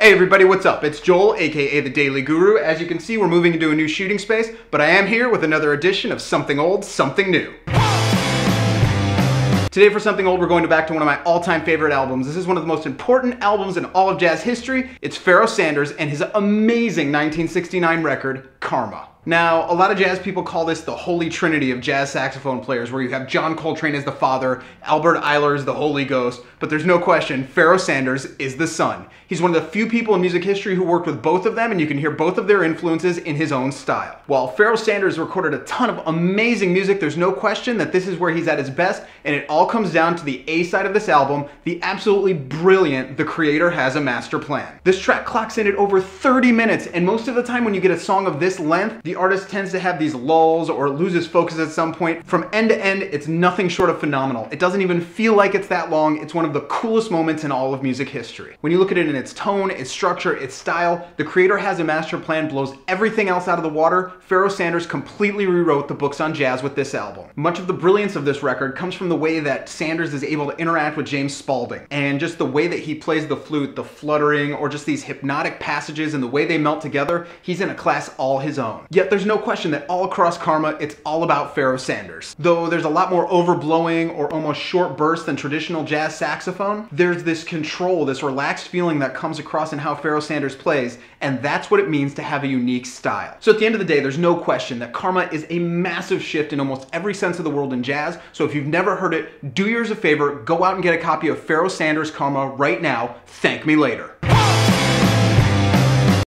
Hey everybody, what's up? It's Joel, aka The Daily Guru. As you can see, we're moving into a new shooting space, but I am here with another edition of Something Old, Something New. Today for Something Old, we're going back to one of my all-time favorite albums. This is one of the most important albums in all of jazz history. It's Pharoah Sanders and his amazing 1969 record, Karma. Now, a lot of jazz people call this the holy trinity of jazz saxophone players, where you have John Coltrane as the father, Albert Ayler as the Holy Ghost, but there's no question, Pharoah Sanders is the son. He's one of the few people in music history who worked with both of them, and you can hear both of their influences in his own style. While Pharoah Sanders recorded a ton of amazing music, there's no question that this is where he's at his best, and it all comes down to the A side of this album, the absolutely brilliant The Creator Has a Master Plan. This track clocks in at over 30 minutes, and most of the time when you get a song of this length, the artist tends to have these lulls or loses focus at some point. From end to end, it's nothing short of phenomenal. It doesn't even feel like it's that long. It's one of the coolest moments in all of music history. When you look at it in its tone, its structure, its style, The Creator Has a Master Plan blows everything else out of the water. Pharoah Sanders completely rewrote the books on jazz with this album. Much of the brilliance of this record comes from the way that Sanders is able to interact with James Spalding, and just the way that he plays the flute, the fluttering, or just these hypnotic passages and the way they melt together. He's in a class all his own. Yet there's no question that all across Karma, it's all about Pharoah Sanders. Though there's a lot more overblowing or almost short bursts than traditional jazz saxophone, there's this control, this relaxed feeling that comes across in how Pharoah Sanders plays, and that's what it means to have a unique style. So at the end of the day, there's no question that Karma is a massive shift in almost every sense of the word in jazz. So if you've never heard it, do yours a favor, go out and get a copy of Pharoah Sanders' Karma right now. Thank me later.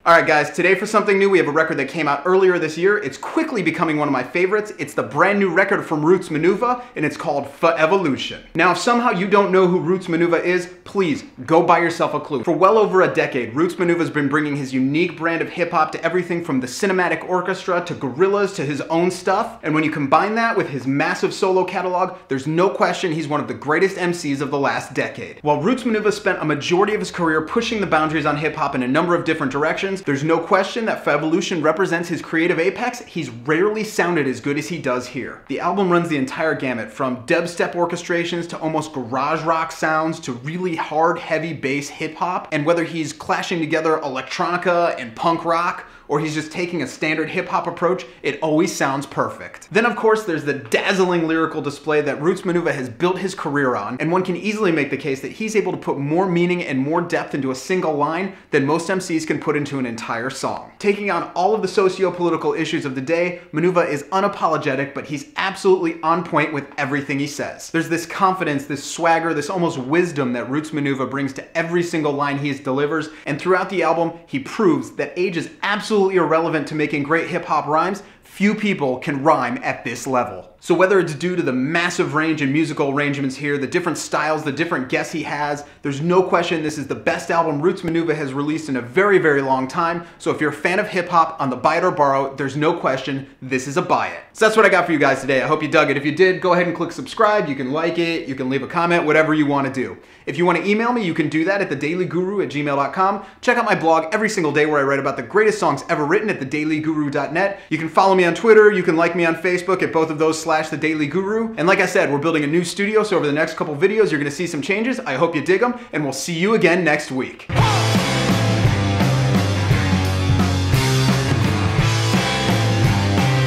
Alright guys, today for something new, we have a record that came out earlier this year. It's quickly becoming one of my favorites. It's the brand new record from Roots Manuva, and it's called 4everevolution. Now, if somehow you don't know who Roots Manuva is, please go buy yourself a clue. For well over a decade, Roots Manuva's been bringing his unique brand of hip-hop to everything from the cinematic orchestra to gorillas to his own stuff. And when you combine that with his massive solo catalog, there's no question he's one of the greatest MCs of the last decade. While Roots Manuva spent a majority of his career pushing the boundaries on hip-hop in a number of different directions, there's no question that 4everevolution represents his creative apex. He's rarely sounded as good as he does here. The album runs the entire gamut, from dubstep orchestrations to almost garage rock sounds to really hard, heavy bass hip-hop, and whether he's clashing together electronica and punk rock, or he's just taking a standard hip-hop approach, it always sounds perfect. Then of course there's the dazzling lyrical display that Roots Manuva has built his career on, and one can easily make the case that he's able to put more meaning and more depth into a single line than most MCs can put into an entire song. Taking on all of the socio-political issues of the day, Manuva is unapologetic, but he's absolutely on point with everything he says. There's this confidence, this swagger, this almost wisdom that Roots Manuva brings to every single line he delivers, and throughout the album, he proves that age is absolutely irrelevant to making great hip-hop rhymes. Few people can rhyme at this level. So whether it's due to the massive range in musical arrangements here, the different styles, the different guests he has, there's no question this is the best album Roots Manuva has released in a very, very long time. So if you're a fan of hip-hop on the buy it or borrow, there's no question this is a buy it. So that's what I got for you guys today. I hope you dug it. If you did, go ahead and click subscribe. You can like it, you can leave a comment, whatever you want to do. If you want to email me, you can do that at thedailyguru@gmail.com. Check out my blog every single day where I write about the greatest songs ever written at thedailyguru.net. You can follow me on Twitter, you can like me on Facebook at both of those /The Daily Guru. And like I said, we're building a new studio, so over the next couple videos, you're gonna see some changes. I hope you dig them, and we'll see you again next week.